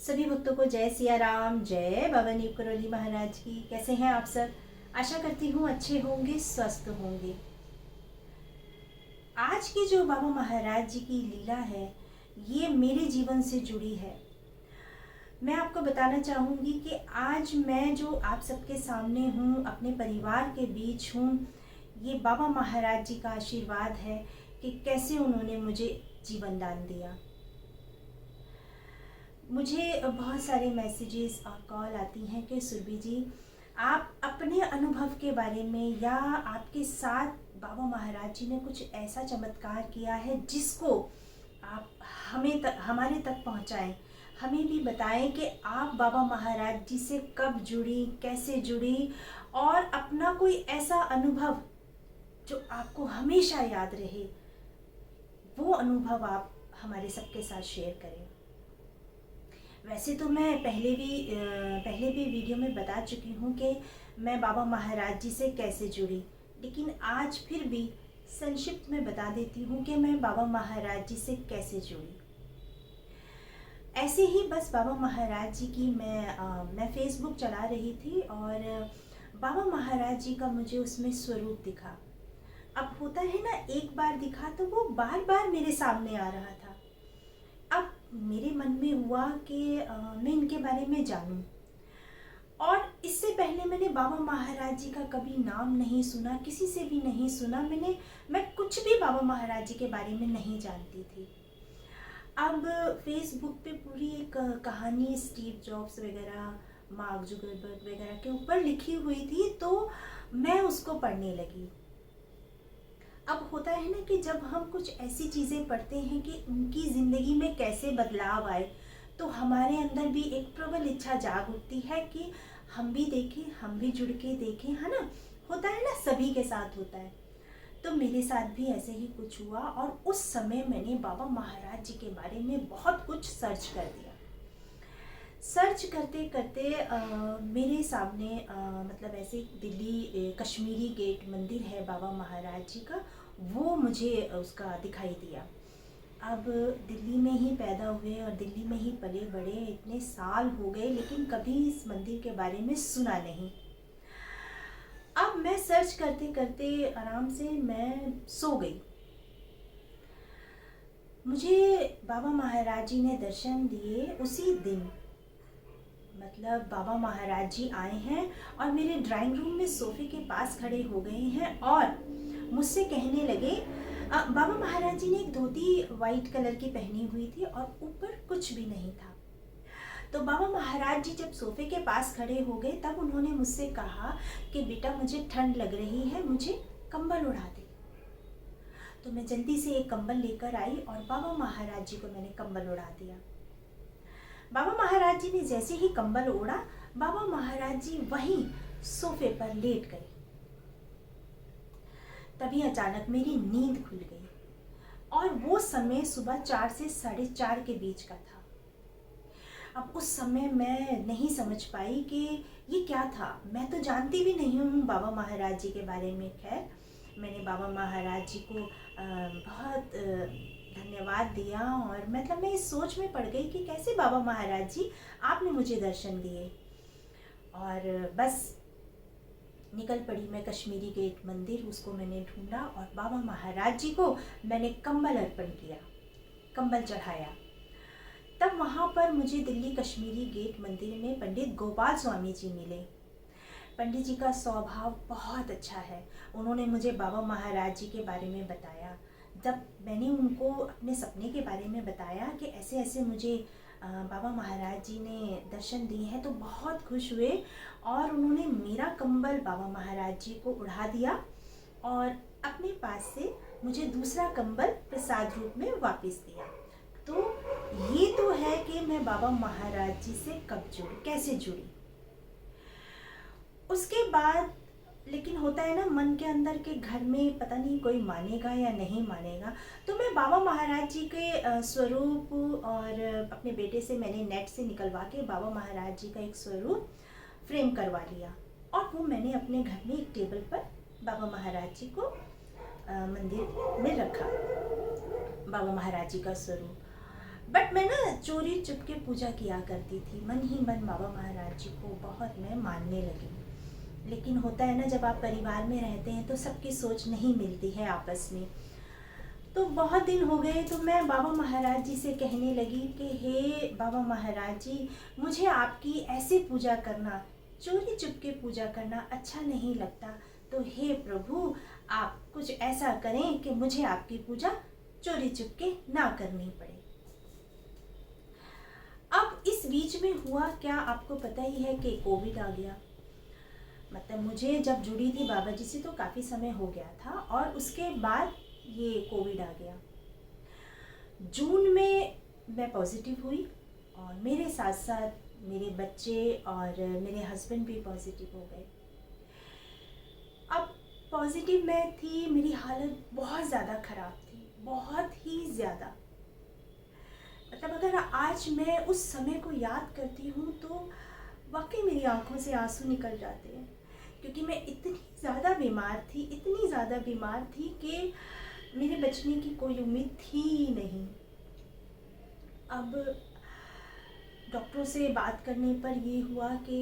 सभी भक्तों को जय सिया राम, जय बाबा नीम करोली महाराज की। कैसे हैं आप सब? आशा करती हूँ अच्छे होंगे, स्वस्थ होंगे। आज की जो बाबा महाराज जी की लीला है, ये मेरे जीवन से जुड़ी है। मैं आपको बताना चाहूँगी कि आज मैं जो आप सबके सामने हूँ, अपने परिवार के बीच हूँ, ये बाबा महाराज जी का आशीर्वाद है कि कैसे उन्होंने मुझे जीवन दान दिया। मुझे बहुत सारे मैसेजेस और कॉल आती हैं कि सुरभि जी, आप अपने अनुभव के बारे में या आपके साथ बाबा महाराज जी ने कुछ ऐसा चमत्कार किया है जिसको आप हमारे तक पहुंचाएं, हमें भी बताएं कि आप बाबा महाराज जी से कब जुड़ी, कैसे जुड़ी, और अपना कोई ऐसा अनुभव जो आपको हमेशा याद रहे, वो अनुभव आप हमारे सबके साथ शेयर करें। वैसे तो मैं पहले भी वीडियो में बता चुकी हूँ कि मैं बाबा महाराज जी से कैसे जुड़ी, लेकिन आज फिर भी संक्षिप्त में बता देती हूँ कि मैं बाबा महाराज जी से कैसे जुड़ी। ऐसे ही बस बाबा महाराज जी की मैं फेसबुक चला रही थी और बाबा महाराज जी का मुझे उसमें स्वरूप दिखा। अब होता है ना, एक बार दिखा तो वो बार बार मेरे सामने आ रहा था। अब मेरे मन में हुआ कि मैं इनके बारे में जानूं, और इससे पहले मैंने बाबा महाराज जी का कभी नाम नहीं सुना, किसी से भी नहीं सुना। मैं कुछ भी बाबा महाराज जी के बारे में नहीं जानती थी। अब फेसबुक पे पूरी एक कहानी स्टीव जॉब्स वगैरह, मार्क जुकरबर्ग वगैरह के ऊपर लिखी हुई थी, तो मैं उसको पढ़ने लगी। अब होता है ना कि जब हम कुछ ऐसी चीज़ें पढ़ते हैं कि उनकी ज़िंदगी में कैसे बदलाव आए, तो हमारे अंदर भी एक प्रबल इच्छा जाग उठती है कि हम भी देखें, हम भी जुड़ के देखें, है ना। होता है ना, सभी के साथ होता है। तो मेरे साथ भी ऐसे ही कुछ हुआ और उस समय मैंने बाबा महाराज जी के बारे में बहुत कुछ सर्च कर दिया। सर्च करते करते मेरे सामने मतलब ऐसे दिल्ली कश्मीरी गेट मंदिर है बाबा महाराज जी का, वो मुझे उसका दिखाई दिया। अब दिल्ली में ही पैदा हुए और दिल्ली में ही पले बड़े, इतने साल हो गए, लेकिन कभी इस मंदिर के बारे में सुना नहीं। अब मैं सर्च करते करते आराम से मैं सो गई। मुझे बाबा महाराज जी ने दर्शन दिए उसी दिन। मतलब बाबा महाराज जी आए हैं और मेरे ड्राइंग रूम में सोफे के पास खड़े हो गए हैं और मुझसे कहने लगे, बाबा महाराज जी ने एक धोती वाइट कलर की पहनी हुई थी और ऊपर कुछ भी नहीं था। तो बाबा महाराज जी जब सोफे के पास खड़े हो गए, तब उन्होंने मुझसे कहा कि बेटा मुझे ठंड लग रही है, मुझे कंबल उड़ा दे। तो मैं जल्दी से एक कंबल लेकर आई और बाबा महाराज जी को मैंने कंबल उड़ा दिया। बाबा महाराज जी ने जैसे ही कंबल ओढ़ा, बाबा महाराज जी वहीं सोफे पर लेट गए। तभी अचानक मेरी नींद खुल गई और वो समय सुबह 4 से 4:30 के बीच का था। अब उस समय मैं नहीं समझ पाई कि ये क्या था। मैं तो जानती भी नहीं हूँ बाबा महाराज जी के बारे में। खैर, मैंने बाबा महाराज जी को बहुत धन्यवाद दिया और मतलब मैं इस सोच में पड़ गई कि कैसे बाबा महाराज जी आपने मुझे दर्शन दिए। और बस निकल पड़ी मैं कश्मीरी गेट मंदिर। उसको मैंने ढूंढा और बाबा महाराज जी को मैंने कंबल अर्पण किया, कंबल चढ़ाया। तब वहाँ पर मुझे दिल्ली कश्मीरी गेट मंदिर में पंडित गोपाल स्वामी जी मिले। पंडित जी का स्वभाव बहुत अच्छा है। उन्होंने मुझे बाबा महाराज जी के बारे में बताया। जब मैंने उनको अपने सपने के बारे में बताया कि ऐसे ऐसे मुझे बाबा महाराज जी ने दर्शन दिए हैं, तो बहुत खुश हुए और उन्होंने मेरा कंबल बाबा महाराज जी को उड़ा दिया और अपने पास से मुझे दूसरा कंबल प्रसाद रूप में वापस दिया। तो ये तो है कि मैं बाबा महाराज जी से कब जुड़ी, कैसे जुड़ी। उसके बाद लेकिन होता है ना मन के अंदर के घर में पता नहीं कोई मानेगा या नहीं मानेगा, तो मैं बाबा महाराज जी के स्वरूप और अपने बेटे से मैंने नेट से निकलवा के बाबा महाराज जी का एक स्वरूप फ्रेम करवा लिया और वो मैंने अपने घर में एक टेबल पर बाबा महाराज जी को मंदिर में रखा, बाबा महाराज जी का स्वरूप। बट मैं ना चोरी चुपके पूजा किया करती थी, मन ही मन बाबा महाराज जी को बहुत मैं मानने लगी। लेकिन होता है ना, जब आप परिवार में रहते हैं तो सबकी सोच नहीं मिलती है आपस में। तो बहुत दिन हो गए तो मैं बाबा महाराज जी से कहने लगी कि हे बाबा महाराज जी, मुझे आपकी ऐसे पूजा करना, चोरी चुपके पूजा करना अच्छा नहीं लगता। तो हे प्रभु, आप कुछ ऐसा करें कि मुझे आपकी पूजा चोरी चुपके ना करनी पड़े। अब इस बीच में हुआ क्या, आपको पता ही है कि कोविड आ गया। मतलब मुझे जब जुड़ी थी बाबा जी से तो काफ़ी समय हो गया था, और उसके बाद ये कोविड आ गया। जून में मैं पॉजिटिव हुई, और मेरे साथ साथ मेरे बच्चे और मेरे हस्बैंड भी पॉजिटिव हो गए। अब पॉजिटिव मैं थी, मेरी हालत बहुत ज़्यादा ख़राब थी, बहुत ही ज़्यादा। मतलब अगर आज मैं उस समय को याद करती हूँ तो वाकई मेरी आंखों से आंसू निकल जाते हैं, क्योंकि मैं इतनी ज़्यादा बीमार थी, इतनी ज़्यादा बीमार थी कि मेरे बचने की कोई उम्मीद थी ही नहीं। अब डॉक्टरों से बात करने पर ये हुआ कि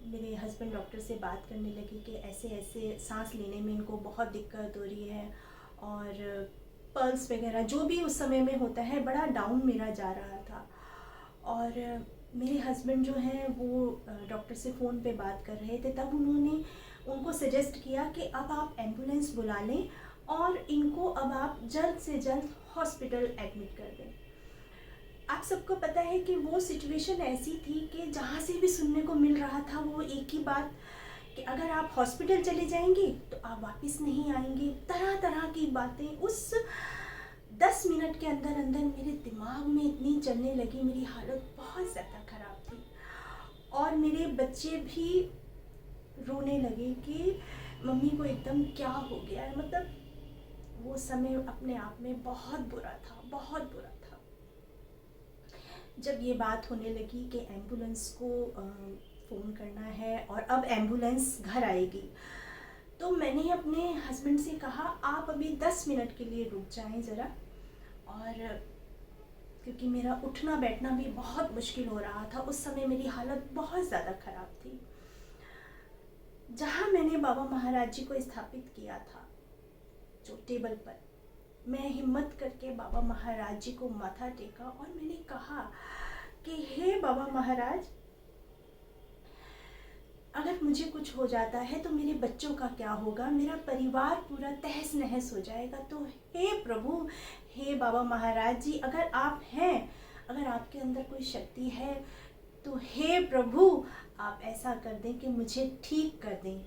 मेरे हस्बैंड डॉक्टर से बात करने लगे कि ऐसे ऐसे सांस लेने में इनको बहुत दिक्कत हो रही है, और पल्स वगैरह जो भी उस समय में होता है, बड़ा डाउन मेरा जा रहा था। और मेरे हस्बैंड जो हैं वो डॉक्टर से फ़ोन पे बात कर रहे थे, तब उन्होंने उनको सजेस्ट किया कि अब आप एम्बुलेंस बुला लें और इनको अब आप जल्द से जल्द हॉस्पिटल एडमिट कर दें। आप सबको पता है कि वो सिचुएशन ऐसी थी कि जहाँ से भी सुनने को मिल रहा था वो एक ही बात, कि अगर आप हॉस्पिटल चले जाएंगे तो आप वापस नहीं आएंगे। तरह तरह की बातें उस 10 मिनट के अंदर अंदर मेरे दिमाग में इतनी चलने लगी, मेरी हालत बहुत ज़्यादा ख़राब थी। और मेरे बच्चे भी रोने लगे कि मम्मी को एकदम क्या हो गया है। मतलब वो समय अपने आप में बहुत बुरा था, बहुत बुरा था। जब ये बात होने लगी कि एम्बुलेंस को फ़ोन करना है और अब एम्बुलेंस घर आएगी, तो मैंने अपने हस्बैंड से कहा आप अभी 10 मिनट के लिए रुक जाएं ज़रा, और क्योंकि मेरा उठना बैठना भी बहुत मुश्किल हो रहा था। उस समय मेरी हालत बहुत ज़्यादा ख़राब थी। जहाँ मैंने बाबा महाराज जी को स्थापित किया था जो टेबल पर, मैं हिम्मत करके बाबा महाराज जी को माथा टेका और मैंने कहा कि हे बाबा महाराज, अगर मुझे कुछ हो जाता है तो मेरे बच्चों का क्या होगा, मेरा परिवार पूरा तहस नहस हो जाएगा। तो हे प्रभु, हे बाबा महाराज जी, अगर आप हैं, अगर आपके अंदर कोई शक्ति है तो हे प्रभु आप ऐसा कर दें कि मुझे ठीक कर दें।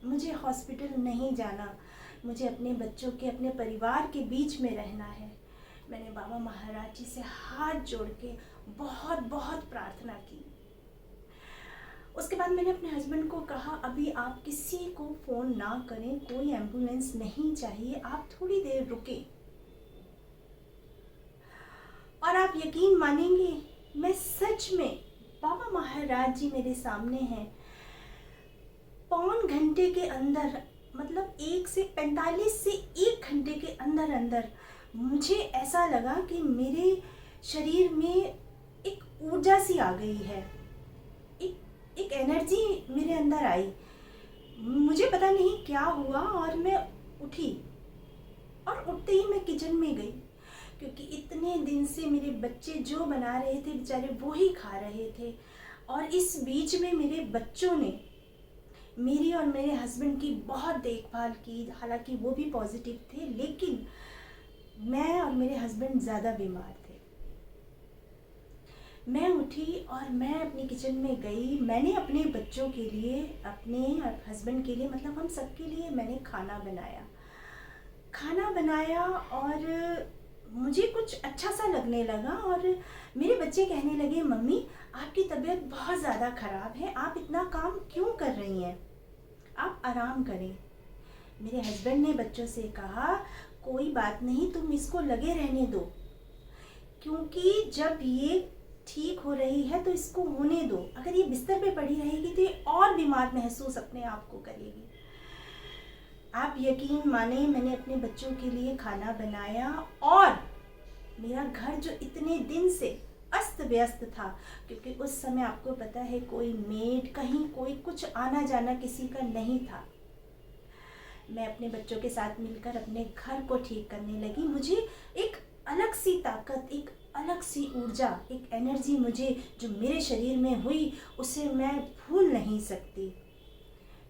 मुझे हॉस्पिटल नहीं जाना, मुझे अपने बच्चों के, अपने परिवार के बीच में रहना है। मैंने बाबा महाराज जी से हाथ जोड़ के बहुत बहुत प्रार्थना की। उसके बाद मैंने अपने हस्बैंड को कहा अभी आप किसी को फ़ोन ना करें, कोई एम्बुलेंस नहीं चाहिए, आप थोड़ी देर रुके। और आप यकीन मानेंगे, मैं सच में, बाबा महाराज जी मेरे सामने हैं, पौन घंटे के अंदर, मतलब 1 से 45 से 1 घंटे के अंदर अंदर मुझे ऐसा लगा कि मेरे शरीर में एक ऊर्जा सी आ गई है, एक एनर्जी मेरे अंदर आई। मुझे पता नहीं क्या हुआ और मैं उठी, और उठते ही मैं किचन में गई, क्योंकि इतने दिन से मेरे बच्चे जो बना रहे थे बेचारे वो ही खा रहे थे। और इस बीच में मेरे बच्चों ने मेरी और मेरे हस्बैंड की बहुत देखभाल की। हालांकि वो भी पॉजिटिव थे, लेकिन मैं और मेरे हस्बैंड ज़्यादा बीमार थे। मैं उठी और मैं अपनी किचन में गई। मैंने अपने बच्चों के लिए, अपने हस्बैंड के लिए, मतलब हम सबके लिए मैंने खाना बनाया और मुझे कुछ अच्छा सा लगने लगा। और मेरे बच्चे कहने लगे मम्मी आपकी तबीयत बहुत ज़्यादा ख़राब है, आप इतना काम क्यों कर रही हैं, आप आराम करें। मेरे हस्बैंड ने बच्चों से कहा कोई बात नहीं, तुम इसको लगे रहने दो, क्योंकि जब ये ठीक हो रही है तो इसको होने दो। अगर ये बिस्तर पे पड़ी रहेगी तो ये और बीमार महसूस अपने आप को करेगी। आप यकीन माने, मैंने अपने बच्चों के लिए खाना बनाया और मेरा घर जो इतने दिन से अस्त व्यस्त था, क्योंकि उस समय आपको पता है कोई मेड, कहीं कोई कुछ आना जाना किसी का नहीं था। मैं अपने बच्चों के साथ मिलकर अपने घर को ठीक करने लगी। मुझे एक अलग सी ताकत, एक अलग सी ऊर्जा, एक एनर्जी मुझे जो मेरे शरीर में हुई, उसे मैं भूल नहीं सकती।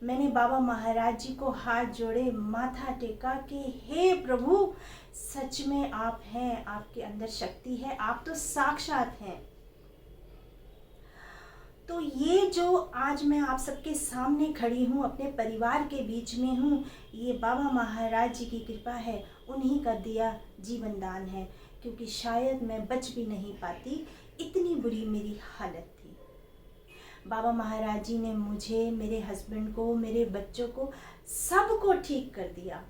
मैंने बाबा महाराज जी को हाथ जोड़े, माथा टेका कि हे प्रभु, सच में आप हैं, आपके अंदर शक्ति है, आप तो साक्षात हैं। तो ये जो आज मैं आप सबके सामने खड़ी हूँ, अपने परिवार के बीच में हूँ, ये बाबा महाराज जी की कृपा है, उन्हीं का दिया जीवन दान है, क्योंकि शायद मैं बच भी नहीं पाती, इतनी बुरी मेरी हालत थी। बाबा महाराज जी ने मुझे, मेरे हस्बैंड को, मेरे बच्चों को, सबको ठीक कर दिया।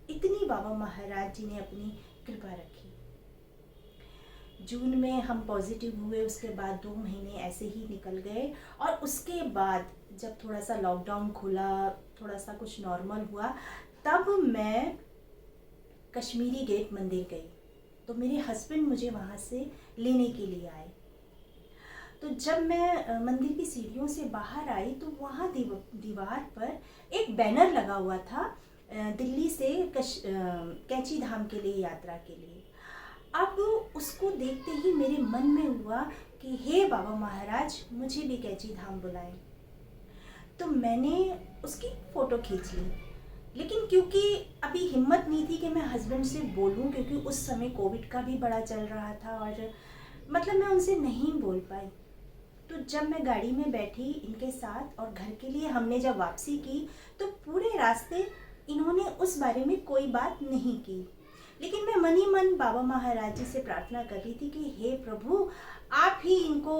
इतनी बाबा महाराज जी ने अपनी कृपा रखी। जून में हम पॉजिटिव हुए, उसके बाद 2 महीने ऐसे ही निकल गए, और उसके बाद जब थोड़ा सा लॉकडाउन खुला, थोड़ा सा कुछ नॉर्मल हुआ, तब मैं कश्मीरी गेट मंदिर गई। तो मेरे हस्बैंड मुझे वहाँ से लेने के लिए आए। तो जब मैं मंदिर की सीढ़ियों से बाहर आई, तो वहाँ दीवार पर एक बैनर लगा हुआ था, दिल्ली से कैंची धाम के लिए यात्रा के लिए। अब उसको देखते ही मेरे मन में हुआ कि हे बाबा महाराज, मुझे भी कैंची धाम बुलाएं। तो मैंने उसकी फ़ोटो खींच ली, लेकिन क्योंकि अभी हिम्मत नहीं थी कि मैं हस्बैंड से बोलूं, क्योंकि उस समय कोविड का भी बड़ा चल रहा था, और मतलब मैं उनसे नहीं बोल पाई। तो जब मैं गाड़ी में बैठी इनके साथ और घर के लिए हमने जब वापसी की, तो पूरे रास्ते इन्होंने उस बारे में कोई बात नहीं की, लेकिन मैं मन ही मन बाबा महाराज जी से प्रार्थना कर रही थी कि हे प्रभु, आप ही इनको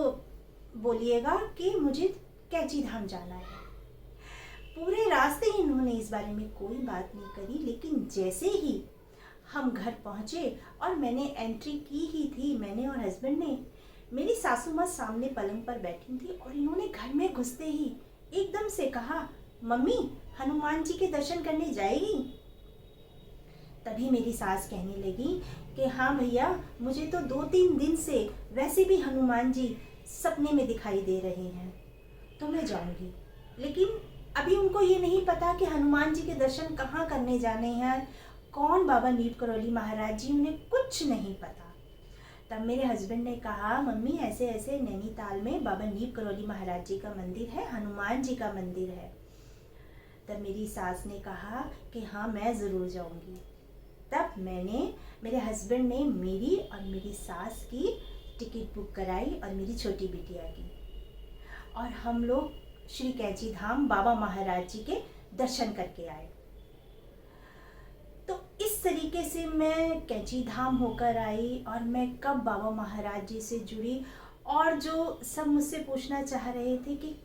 बोलिएगा कि मुझे कैंची धाम जाना है। पूरे रास्ते ही इन्होंने इस बारे में कोई बात नहीं करी, लेकिन जैसे ही हम घर पहुंचे और मैंने एंट्री की ही थी, मैंने और हस्बैंड ने, मेरी सासू माँ सामने पलंग पर बैठी थी, और इन्होंने घर में घुसते ही एकदम से कहा, मम्मी हनुमान जी के दर्शन करने जाएगी? तभी मेरी सास कहने लगी कि हाँ भैया, मुझे तो 2-3 दिन से वैसे भी हनुमान जी सपने में दिखाई दे रहे हैं, तो मैं जाऊंगी। लेकिन अभी उनको ये नहीं पता कि हनुमान जी के दर्शन कहाँ करने जाने हैं, कौन बाबा नीप करौली महाराज जी, उन्हें कुछ नहीं पता। तब मेरे हस्बैंड ने कहा, मम्मी ऐसे ऐसे नैनीताल में बाबा नीप करौली महाराज जी का मंदिर है, हनुमान जी का मंदिर है। तब मेरी सास ने कहा कि हाँ मैं ज़रूर जाऊंगी। तब मेरे हस्बैंड ने मेरी और मेरी सास की टिकट बुक कराई, और मेरी छोटी बिटिया की, और हम लोग श्री कैंची धाम बाबा महाराज जी के दर्शन करके आए। तो इस तरीके से मैं कैंची धाम होकर आई, और मैं कब बाबा महाराज जी से जुड़ी। और जो सब मुझसे पूछना चाह रहे थे कि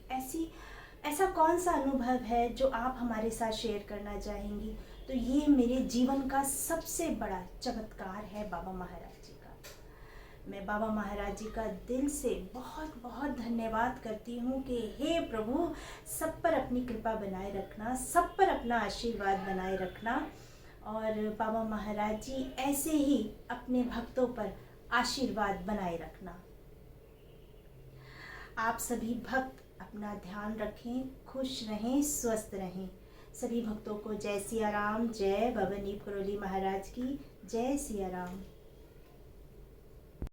ऐसा कौन सा अनुभव है जो आप हमारे साथ शेयर करना चाहेंगी, तो ये मेरे जीवन का सबसे बड़ा चमत्कार है बाबा महाराज जी का। मैं बाबा महाराज जी का दिल से बहुत बहुत धन्यवाद करती हूँ कि हे प्रभु, सब पर अपनी कृपा बनाए रखना, सब पर अपना आशीर्वाद बनाए रखना, और बाबा महाराज जी ऐसे ही अपने भक्तों पर आशीर्वाद बनाए रखना। आप सभी भक्त अपना ध्यान रखें, खुश रहें, स्वस्थ रहें। सभी भक्तों को जय सिया राम, जय बाबा नीप करौली महाराज की, जय सिया राम।